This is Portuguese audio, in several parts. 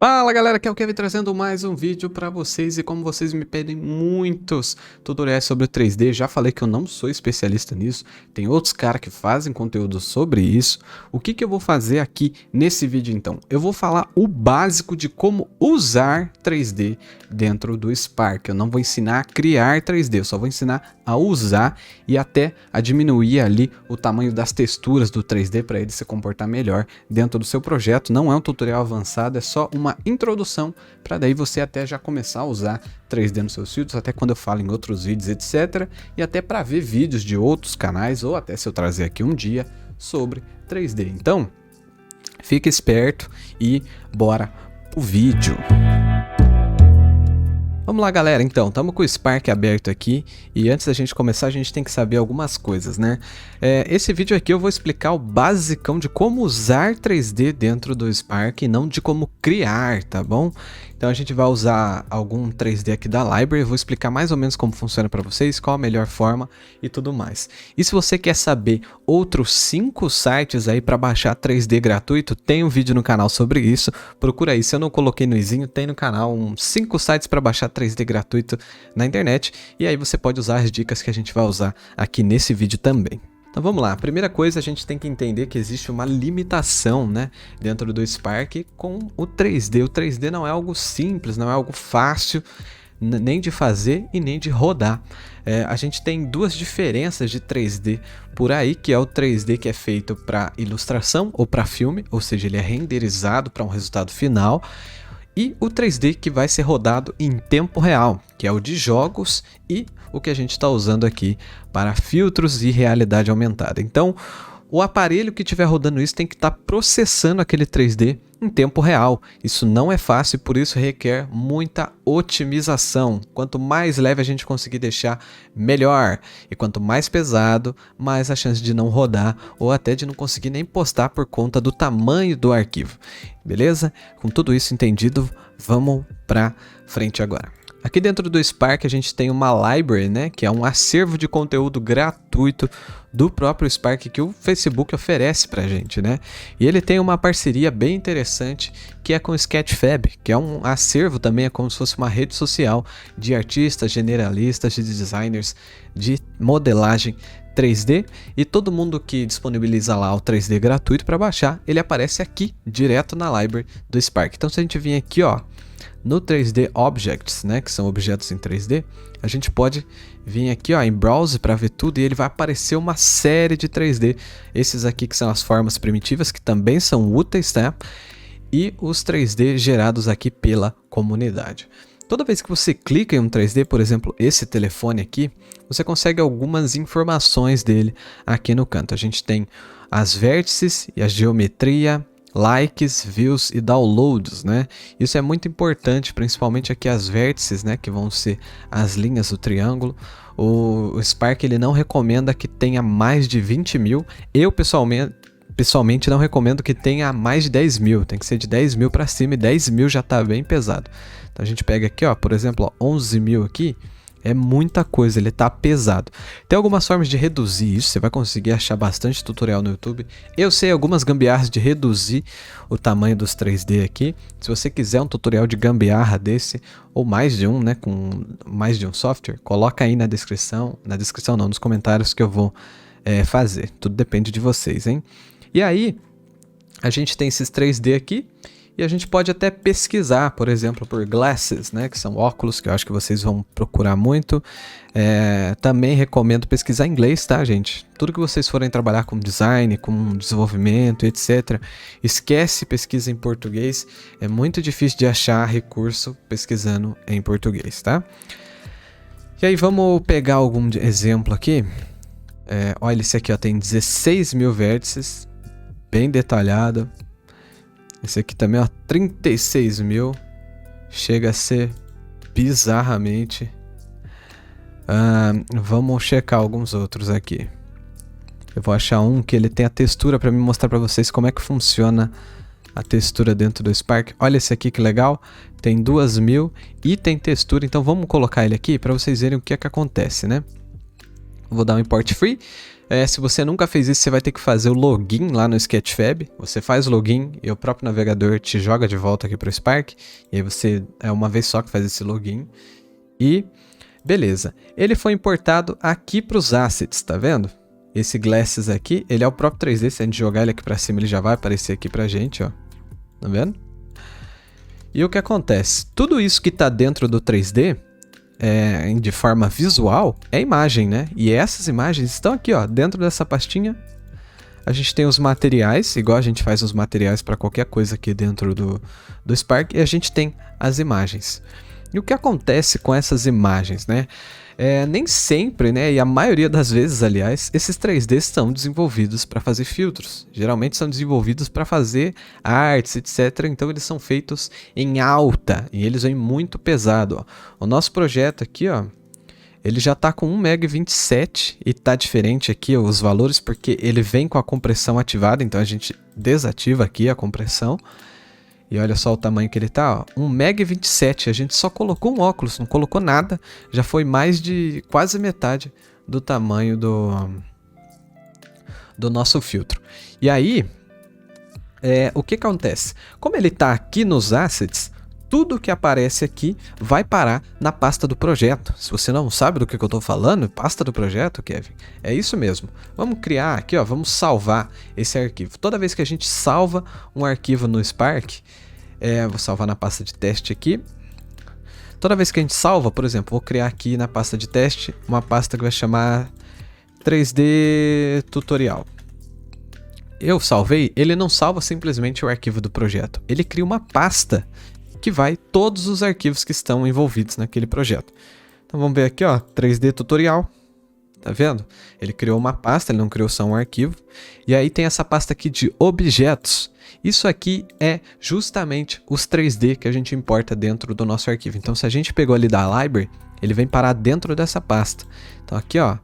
Fala galera, aqui é o Kevin trazendo mais um vídeo para vocês e como vocês me pedem muitos tutoriais sobre o 3D, já falei que eu não sou especialista nisso, tem outros caras que fazem conteúdo sobre isso. O que eu vou fazer aqui nesse vídeo então? Eu vou falar o básico de como usar 3D dentro do Spark. Eu não vou ensinar a criar 3D, eu só vou ensinar a usar e até a diminuir ali o tamanho das texturas do 3D para ele se comportar melhor dentro do seu projeto. Não é um tutorial avançado, é só uma introdução para daí você até já começar a usar 3D nos seus filtros, até quando eu falo em outros vídeos, etc. E até para ver vídeos de outros canais ou até se eu trazer aqui um dia sobre 3D. Então, fica esperto e bora pro vídeo. Vamos lá galera, então, estamos com o Spark aberto aqui e antes da gente começar a gente tem que saber algumas coisas, né? Esse vídeo aqui eu vou explicar o basicão de como usar 3D dentro do Spark e não de como criar, tá bom? Então a gente vai usar algum 3D aqui da Library, eu vou explicar mais ou menos como funciona para vocês, qual a melhor forma e tudo mais. E se você quer saber outros 5 sites aí para baixar 3D gratuito, tem um vídeo no canal sobre isso, procura aí, se eu não coloquei no izinho, tem no canal uns 5 sites para baixar 3D gratuito na internet, e aí você pode usar as dicas que a gente vai usar aqui nesse vídeo também. Então vamos lá, a primeira coisa a gente tem que entender que existe uma limitação, né, dentro do Spark com o 3D. O 3D não é algo simples, não é algo fácil nem de fazer e nem de rodar. A gente tem duas diferenças de 3D por aí, que é o 3D que é feito para ilustração ou para filme, ou seja, ele é renderizado para um resultado final, e o 3D que vai ser rodado em tempo real, que é o de jogos e o que a gente está usando aqui para filtros e realidade aumentada. Então, o aparelho que estiver rodando isso tem que estar processando aquele 3D em tempo real. Isso não é fácil e por isso requer muita otimização. Quanto mais leve a gente conseguir deixar, melhor. E quanto mais pesado, mais a chance de não rodar ou até de não conseguir nem postar por conta do tamanho do arquivo. Beleza? Com tudo isso entendido, vamos para frente agora. Aqui dentro do Spark a gente tem uma library, né, que é um acervo de conteúdo gratuito do próprio Spark que o Facebook oferece pra gente, né? E ele tem uma parceria bem interessante que é com o Sketchfab, que é um acervo também, é como se fosse uma rede social de artistas, generalistas, de designers, de modelagem 3D, e todo mundo que disponibiliza lá o 3D gratuito para baixar, ele aparece aqui direto na library do Spark. Então se a gente vir aqui, ó, no 3D Objects, né, que são objetos em 3D, a gente pode vir aqui, ó, em Browse para ver tudo e ele vai aparecer uma série de 3D. Esses aqui que são as formas primitivas, que também são úteis, tá? E os 3D gerados aqui pela comunidade. Toda vez que você clica em um 3D, por exemplo, esse telefone aqui, você consegue algumas informações dele aqui no canto. A gente tem as vértices e a geometria, likes, views e downloads, né? Isso é muito importante, principalmente aqui as vértices, né, que vão ser as linhas do triângulo. O Spark ele não recomenda que tenha mais de 20 mil. Eu pessoalmente não recomendo que tenha mais de 10 mil. Tem que ser de 10 mil para cima e 10 mil já está bem pesado. Então a gente pega aqui, ó, por exemplo, ó, 11 mil aqui. É muita coisa, ele tá pesado. Tem algumas formas de reduzir isso, você vai conseguir achar bastante tutorial no YouTube. Eu sei algumas gambiarras de reduzir o tamanho dos 3D aqui. Se você quiser um tutorial de gambiarra desse, ou mais de um, né, com mais de um software, coloca aí na descrição não, nos comentários que eu vou fazer. Tudo depende de vocês, hein? E aí, a gente tem esses 3D aqui. E a gente pode até pesquisar, por exemplo, por glasses, né, que são óculos, que eu acho que vocês vão procurar muito. Também recomendo pesquisar em inglês, tá, gente? Tudo que vocês forem trabalhar com design, com desenvolvimento, etc., esquece pesquisa em português. É muito difícil de achar recurso pesquisando em português, tá? E aí vamos pegar algum exemplo aqui. Olha esse aqui, ó, tem 16 mil vértices, bem detalhado. Esse aqui também, ó, 36 mil. Chega a ser bizarramente. Vamos checar alguns outros aqui. Eu vou achar um que ele tem a textura para me mostrar para vocês como é que funciona a textura dentro do Spark. Olha esse aqui que legal. Tem 2000 e tem textura. Então vamos colocar ele aqui para vocês verem o que é que acontece, né? Vou dar um import free. Se você nunca fez isso, você vai ter que fazer o login lá no Sketchfab. Você faz o login e o próprio navegador te joga de volta aqui para o Spark. E aí você é uma vez só que faz esse login. E beleza. Ele foi importado aqui para os assets, tá vendo? Esse Glasses aqui, ele é o próprio 3D. Se a gente jogar ele aqui para cima, ele já vai aparecer aqui pra gente, ó. Tá vendo? E o que acontece? Tudo isso que está dentro do 3D, de forma visual, é imagem, né? E essas imagens estão aqui, ó, dentro dessa pastinha. A gente tem os materiais, igual a gente faz os materiais para qualquer coisa aqui dentro do Spark, e a gente tem as imagens. E o que acontece com essas imagens, né? Nem sempre, né, e a maioria das vezes, aliás, esses 3Ds são desenvolvidos para fazer filtros. Geralmente são desenvolvidos para fazer artes, etc. Então eles são feitos em alta e eles vêm muito pesado. Ó. O nosso projeto aqui, ó, ele já está com 1,27 MB e tá diferente aqui ó, os valores porque ele vem com a compressão ativada. Então a gente desativa aqui a compressão. E olha só o tamanho que ele tá, ó, 1,27 MB, a gente só colocou um óculos, não colocou nada, já foi mais de quase metade do tamanho do nosso filtro. E aí, o que acontece? Como ele tá aqui nos assets, tudo que aparece aqui vai parar na pasta do projeto. Se você não sabe do que eu tô falando, pasta do projeto, Kevin, é isso mesmo. Vamos criar aqui, ó, vamos salvar esse arquivo. Toda vez que a gente salva um arquivo no Spark, vou salvar na pasta de teste aqui. Toda vez que a gente salva, por exemplo, vou criar aqui na pasta de teste uma pasta que vai chamar 3D Tutorial. Eu salvei, ele não salva simplesmente o arquivo do projeto. Ele cria uma pasta que vai todos os arquivos que estão envolvidos naquele projeto. Então vamos ver aqui, ó, 3D Tutorial. Tá vendo? Ele criou uma pasta, ele não criou só um arquivo. E aí tem essa pasta aqui de objetos. Isso aqui é justamente os 3D que a gente importa dentro do nosso arquivo. Então se a gente pegou ali da library, ele vem parar dentro dessa pasta. Então aqui, ó,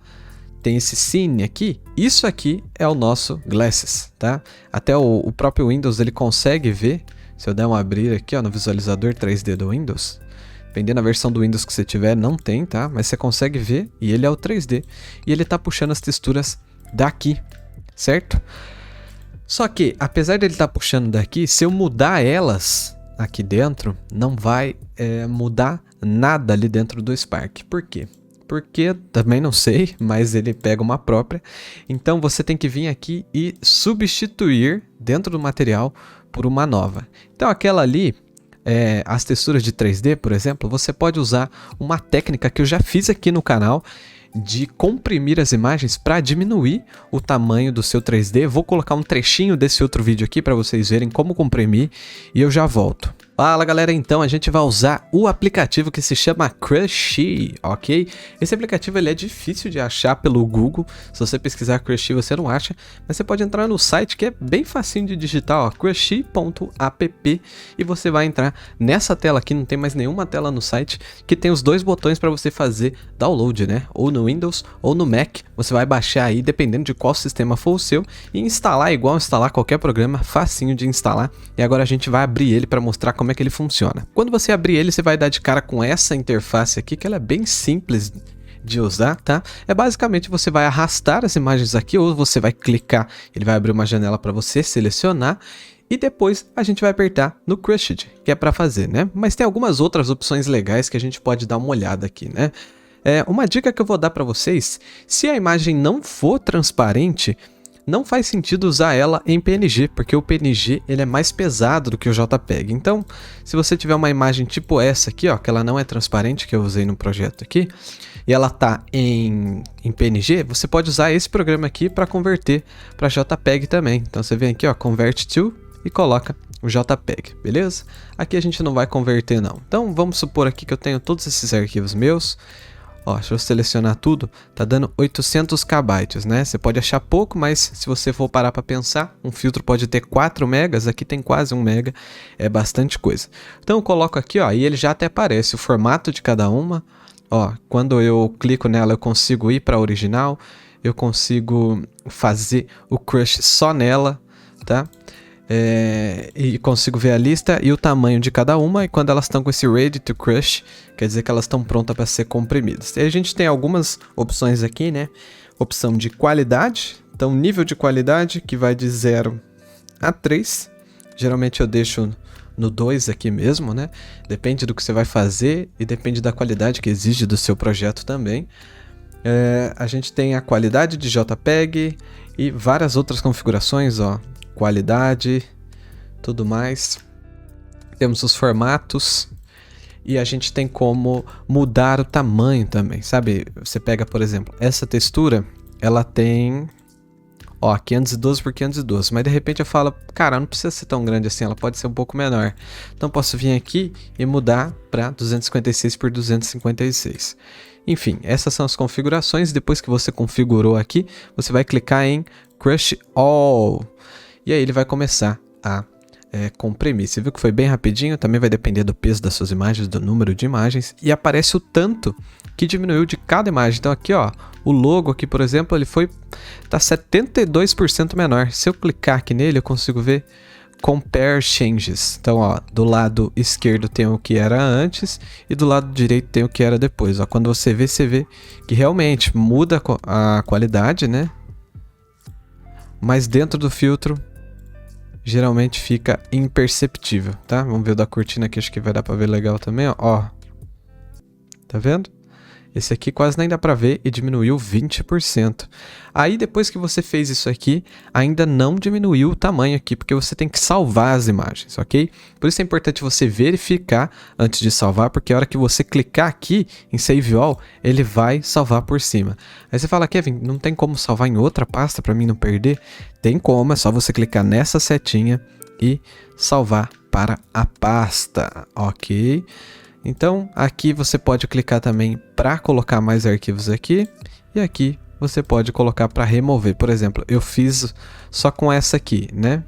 tem esse scene aqui. Isso aqui é o nosso Glasses, tá? Até o próprio Windows ele consegue ver. Se eu der um abrir aqui, ó, no visualizador 3D do Windows, dependendo da versão do Windows que você tiver, não tem, tá? Mas você consegue ver e ele é o 3D. E ele tá puxando as texturas daqui, certo? Só que, apesar dele estar puxando daqui, se eu mudar elas aqui dentro, não vai mudar nada ali dentro do Spark. Por quê? Porque, também não sei, mas ele pega uma própria. Então você tem que vir aqui e substituir dentro do material por uma nova. Então aquela ali, as texturas de 3D, por exemplo, você pode usar uma técnica que eu já fiz aqui no canal de comprimir as imagens para diminuir o tamanho do seu 3D. Vou colocar um trechinho desse outro vídeo aqui para vocês verem como comprimir e eu já volto. Fala galera, então a gente vai usar o aplicativo que se chama Crunchy, ok? Esse aplicativo ele é difícil de achar pelo Google, se você pesquisar Crunchy você não acha, mas você pode entrar no site que é bem facinho de digitar, ó, crunchy.app, e você vai entrar nessa tela aqui, não tem mais nenhuma tela no site, que tem os dois botões para você fazer download, né? Ou no Windows ou no Mac, você vai baixar aí, dependendo de qual sistema for o seu, e instalar igual instalar qualquer programa, facinho de instalar, e agora a gente vai abrir ele para mostrar como é que ele funciona. Quando você abrir ele, você vai dar de cara com essa interface aqui, que ela é bem simples de usar, tá? Basicamente você vai arrastar as imagens aqui, ou você vai clicar, ele vai abrir uma janela para você selecionar, e depois a gente vai apertar no Crushed, que é para fazer, né? Mas tem algumas outras opções legais que a gente pode dar uma olhada aqui, né? Uma dica que eu vou dar para vocês, se a imagem não for transparente, não faz sentido usar ela em PNG, porque o PNG ele é mais pesado do que o JPEG. Então, se você tiver uma imagem tipo essa aqui, ó, que ela não é transparente, que eu usei no projeto aqui, e ela tá em PNG, você pode usar esse programa aqui para converter para JPEG também. Então você vem aqui, ó, Convert to, e coloca o JPEG, beleza? Aqui a gente não vai converter não. Então vamos supor aqui que eu tenho todos esses arquivos meus. Ó, deixa eu selecionar tudo, tá dando 800 KB, né? Você pode achar pouco, mas se você for parar para pensar, um filtro pode ter 4 megas, aqui tem quase 1 mega, é bastante coisa. Então eu coloco aqui, ó, e ele já até aparece o formato de cada uma. Ó, quando eu clico nela, eu consigo ir para a original, eu consigo fazer o crush só nela, tá? e consigo ver a lista e o tamanho de cada uma, e quando elas estão com esse Ready to Crush, quer dizer que elas estão prontas para ser comprimidas. E a gente tem algumas opções aqui, né? Opção de qualidade, então nível de qualidade que vai de 0 a 3. Geralmente eu deixo no 2 aqui mesmo, né? Depende do que você vai fazer e depende da qualidade que exige do seu projeto também. A gente tem a qualidade de JPEG e várias outras configurações, ó. Qualidade, tudo mais. Temos os formatos e a gente tem como mudar o tamanho também, sabe? Você pega, por exemplo, essa textura, ela tem, ó, 512 por 512, mas de repente eu falo, cara, não precisa ser tão grande assim, ela pode ser um pouco menor. Então posso vir aqui e mudar para 256 por 256. Enfim, essas são as configurações. Depois que você configurou aqui, você vai clicar em Crush All. E aí ele vai começar a comprimir. Você viu que foi bem rapidinho, também vai depender do peso das suas imagens, do número de imagens. E aparece o tanto que diminuiu de cada imagem. Então aqui, ó, o logo aqui, por exemplo, ele tá 72% menor. Se eu clicar aqui nele, eu consigo ver Compare Changes. Então, ó, do lado esquerdo tem o que era antes e do lado direito tem o que era depois. Ó, quando você vê que realmente muda a qualidade, né? Mas dentro do filtro geralmente fica imperceptível, tá? Vamos ver o da cortina aqui, acho que vai dar pra ver legal também, ó. Tá vendo? Esse aqui quase nem dá pra ver e diminuiu 20%. Aí depois que você fez isso aqui, ainda não diminuiu o tamanho aqui, porque você tem que salvar as imagens, ok? Por isso é importante você verificar antes de salvar, porque a hora que você clicar aqui em Save All, ele vai salvar por cima. Aí você fala, Kevin, não tem como salvar em outra pasta pra mim não perder? Tem como, é só você clicar nessa setinha e salvar para a pasta, ok? Então, aqui você pode clicar também para colocar mais arquivos aqui. E aqui você pode colocar para remover. Por exemplo, eu fiz só com essa aqui, né?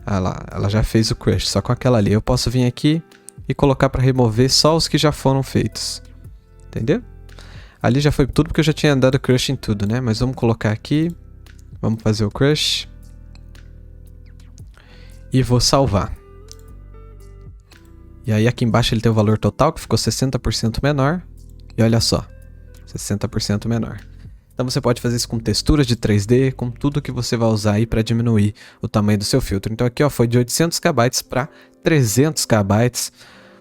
Ah lá, ela já fez o crush, só com aquela ali. Eu posso vir aqui e colocar para remover só os que já foram feitos. Entendeu? Ali já foi tudo porque eu já tinha dado crush em tudo, né? Mas vamos colocar aqui. Vamos fazer o crush. E vou salvar. E aí aqui embaixo ele tem o valor total, que ficou 60% menor. E olha só, 60% menor. Então você pode fazer isso com texturas de 3D, com tudo que você vai usar aí para diminuir o tamanho do seu filtro. Então aqui, ó, foi de 800 KB para 300 KB.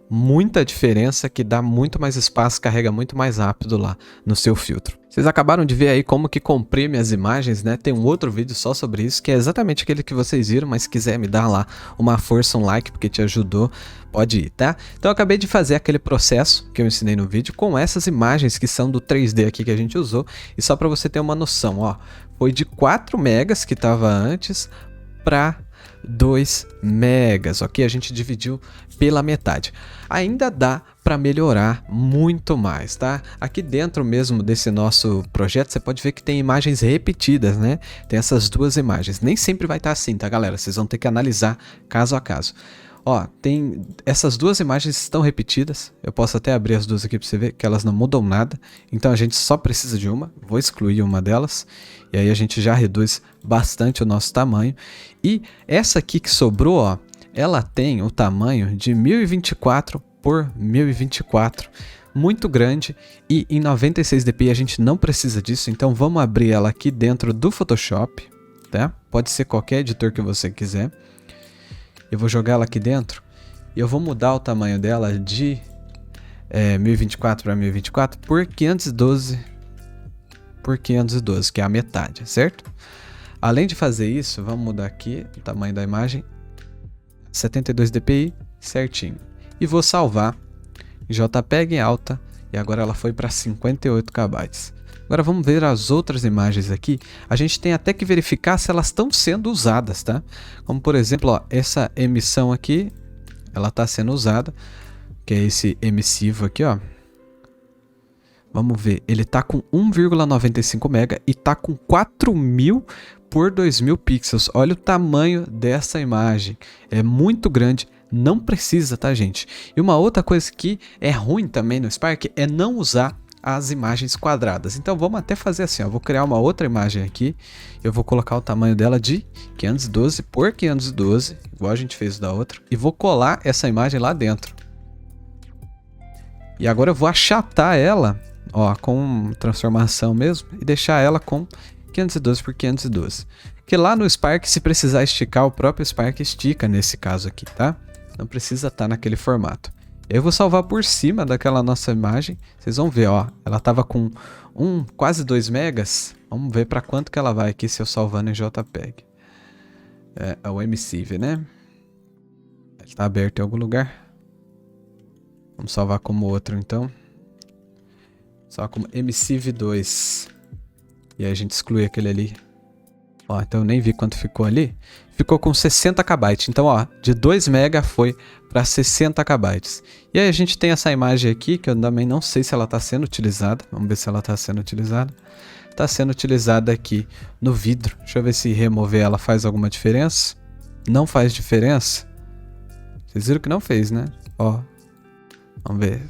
Muita diferença, que dá muito mais espaço, carrega muito mais rápido lá no seu filtro. Vocês acabaram de ver aí como que comprime as imagens, né? Tem um outro vídeo só sobre isso, que é exatamente aquele que vocês viram, mas se quiser me dar lá uma força, um like, porque te ajudou, pode ir, tá? Então eu acabei de fazer aquele processo que eu ensinei no vídeo com essas imagens que são do 3D aqui que a gente usou. E só para você ter uma noção, ó, foi de 4 megas que estava antes para 2 megas, ok? A gente dividiu pela metade. Ainda dá para melhorar muito mais, tá? Aqui dentro mesmo desse nosso projeto, você pode ver que tem imagens repetidas, né? Tem essas duas imagens. Nem sempre vai estar assim, tá, galera? Vocês vão ter que analisar caso a caso. Ó, tem essas duas imagens estão repetidas. Eu posso até abrir as duas aqui para você ver que elas não mudam nada. Então a gente só precisa de uma. Vou excluir uma delas. E aí a gente já reduz bastante o nosso tamanho. E essa aqui que sobrou, ó, ela tem o tamanho de 1024 por 1024. Muito grande. E em 96 dpi a gente não precisa disso. Então vamos abrir ela aqui dentro do Photoshop, tá? Pode ser qualquer editor que você quiser. Eu vou jogar ela aqui dentro e eu vou mudar o tamanho dela de 1024 para 1024 por 512 por 512, que é a metade, certo? Além de fazer isso, vamos mudar aqui o tamanho da imagem, 72 dpi, certinho. E vou salvar em JPEG em alta e agora ela foi para 58 KB. Agora vamos ver as outras imagens aqui. A gente tem até que verificar se elas estão sendo usadas, tá? Como por exemplo, ó, essa emissão aqui, ela está sendo usada, que é esse emissivo aqui, ó. Vamos ver, ele está com 1,95 mega e está com 4000 por 2000 pixels. Olha o tamanho dessa imagem, é muito grande. Não precisa, tá, gente? E uma outra coisa que é ruim também no Spark é não usar as imagens quadradas. Então vamos até fazer assim, ó, vou criar uma outra imagem aqui, eu vou colocar o tamanho dela de 512 por 512, igual a gente fez da outra, e vou colar essa imagem lá dentro. E agora eu vou achatar ela, ó, com transformação mesmo, e deixar ela com 512 por 512. Que lá no Spark, se precisar esticar, o próprio Spark estica nesse caso aqui, tá? Não precisa estar naquele formato. Eu vou salvar por cima daquela nossa imagem. Vocês vão ver, ó. Ela estava com quase 2 megas. Vamos ver para quanto que ela vai aqui se eu salvando em JPEG. É o MCV, né? Ele está aberto em algum lugar. Vamos salvar como outro, então. Só como MCV2. E aí a gente exclui aquele ali. Ó, então eu nem vi quanto ficou ali. Ficou com 60 KB. Então, ó, de 2 MB foi para 60 KB. E aí a gente tem essa imagem aqui, que eu também não sei se ela está sendo utilizada. Vamos ver se ela está sendo utilizada. Está sendo utilizada aqui no vidro. Deixa eu ver se remover ela faz alguma diferença. Não faz diferença. Vocês viram que não fez, né? Ó, vamos ver.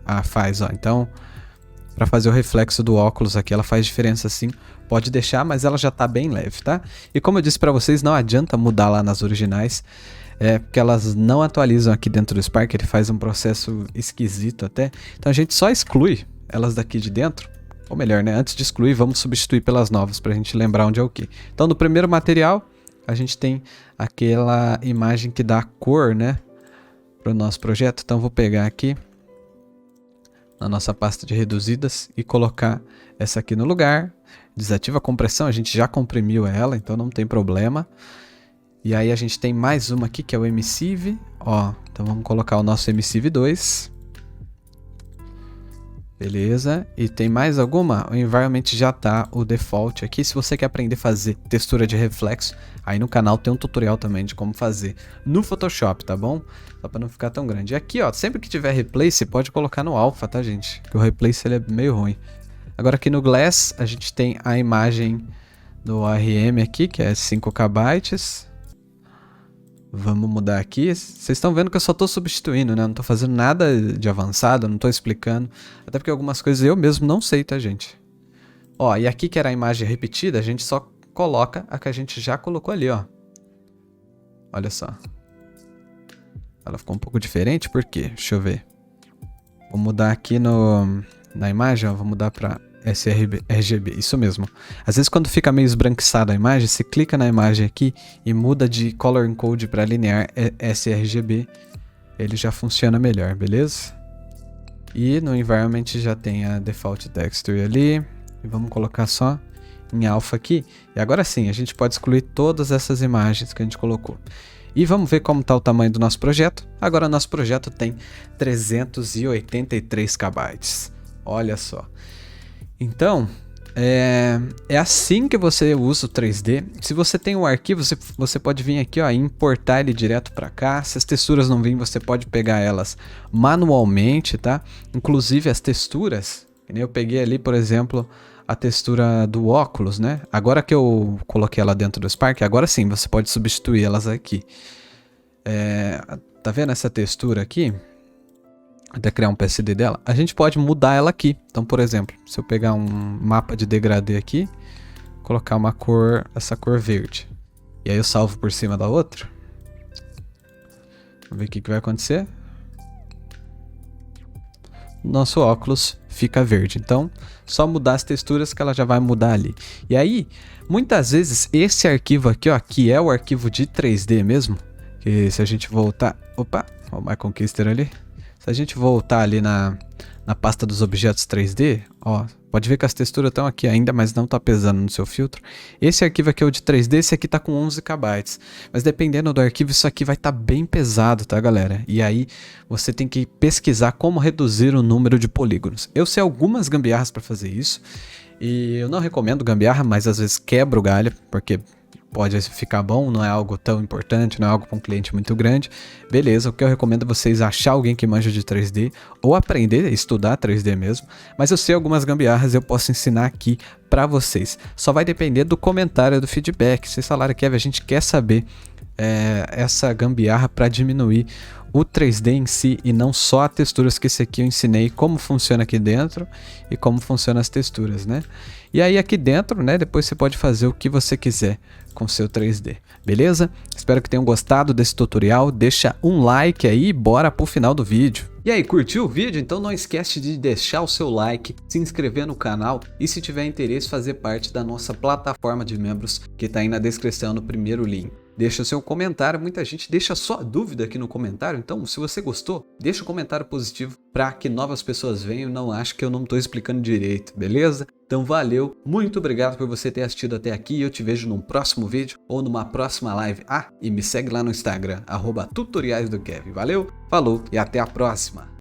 Ah, faz, ó. Então, para fazer o reflexo do óculos aqui, ela faz diferença sim. Pode deixar, mas ela já está bem leve, tá? E como eu disse para vocês, não adianta mudar lá nas originais, porque elas não atualizam aqui dentro do Spark, ele faz um processo esquisito até. Então a gente só exclui elas daqui de dentro, ou melhor, né? Antes de excluir, vamos substituir pelas novas, para a gente lembrar onde é o que. Então no primeiro material, a gente tem aquela imagem que dá cor, né? Para o nosso projeto. Então vou pegar aqui na nossa pasta de reduzidas e colocar essa aqui no lugar. Desativa a compressão, a gente já comprimiu ela, então não tem problema. E aí a gente tem mais uma aqui que é o MCV, ó, então vamos colocar o nosso MCV2. Beleza, e tem mais alguma? O Environment já tá o default aqui. Se você quer aprender a fazer textura de reflexo, aí no canal tem um tutorial também de como fazer no Photoshop, tá bom? Só para não ficar tão grande. E aqui, ó, sempre que tiver replace, pode colocar no alpha, tá, gente? Que o replace ele é meio ruim. Agora aqui no Glass, a gente tem a imagem do ARM aqui, que é 5 KB. Vamos mudar aqui. Vocês estão vendo que eu só estou substituindo, né? Não estou fazendo nada de avançado, não estou explicando. Até porque algumas coisas eu mesmo não sei, tá, gente? Ó, e aqui que era a imagem repetida, a gente só coloca a que a gente já colocou ali, ó. Olha só. Ela ficou um pouco diferente, por quê? Deixa eu ver. Vou mudar aqui na imagem, ó. Vou mudar para sRGB, isso mesmo. Às vezes quando fica meio esbranquiçada a imagem, você clica na imagem aqui e muda de Color Encode para linear sRGB, ele já funciona melhor, beleza? E no Environment já tem a Default Texture ali, e vamos colocar só em Alpha aqui, e agora sim, a gente pode excluir todas essas imagens que a gente colocou. E vamos ver como está o tamanho do nosso projeto. Agora nosso projeto tem 383 KB, olha só. Então, é assim que você usa o 3D. Se você tem um arquivo, você pode vir aqui, ó, e importar ele direto para cá. Se as texturas não virem, você pode pegar elas manualmente, tá? Inclusive as texturas, que nem eu peguei ali, por exemplo, a textura do óculos, né? Agora que eu coloquei ela dentro do Spark, agora sim, você pode substituir elas aqui. Tá vendo essa textura aqui? Até criar um PSD dela, a gente pode mudar ela aqui. Então, por exemplo, se eu pegar um mapa de degradê aqui, colocar uma cor, essa cor verde, e aí eu salvo por cima da outra, vamos ver o que vai acontecer. Nosso óculos fica verde. Então, só mudar as texturas que ela já vai mudar ali. E aí, muitas vezes, esse arquivo aqui, ó, que é o arquivo de 3D mesmo, que se a gente voltar... Opa, ó, o My Conquister ali. Se a gente voltar ali na pasta dos objetos 3D, ó, pode ver que as texturas estão aqui ainda, mas não está pesando no seu filtro. Esse arquivo aqui é o de 3D, esse aqui está com 11 KB. Mas dependendo do arquivo, isso aqui vai estar bem pesado, tá, galera? E aí você tem que pesquisar como reduzir o número de polígonos. Eu sei algumas gambiarras para fazer isso, e eu não recomendo gambiarra, mas às vezes quebra o galho, porque pode ficar bom, não é algo tão importante, não é algo para um cliente muito grande. Beleza, o que eu recomendo é vocês achar alguém que manja de 3D ou aprender a estudar 3D mesmo. Mas eu sei algumas gambiarras, eu posso ensinar aqui para vocês. Só vai depender do comentário, do feedback. Vocês falaram, Kevin, a gente quer saber essa gambiarra para diminuir o 3D em si e não só as texturas, que esse aqui eu ensinei como funciona aqui dentro e como funcionam as texturas, né? E aí aqui dentro, né, depois você pode fazer o que você quiser com seu 3D, beleza? Espero que tenham gostado desse tutorial, deixa um like aí e bora pro final do vídeo. E aí, curtiu o vídeo? Então não esquece de deixar o seu like, se inscrever no canal e, se tiver interesse, fazer parte da nossa plataforma de membros que está aí na descrição no primeiro link. Deixa o seu comentário, muita gente deixa só dúvida aqui no comentário, então se você gostou, deixa um comentário positivo para que novas pessoas venham e não achem que eu não estou explicando direito, beleza? Então valeu, muito obrigado por você ter assistido até aqui e eu te vejo num próximo vídeo ou numa próxima live. Ah, e me segue lá no Instagram, @tutoriaisdokevin. Valeu, falou e até a próxima!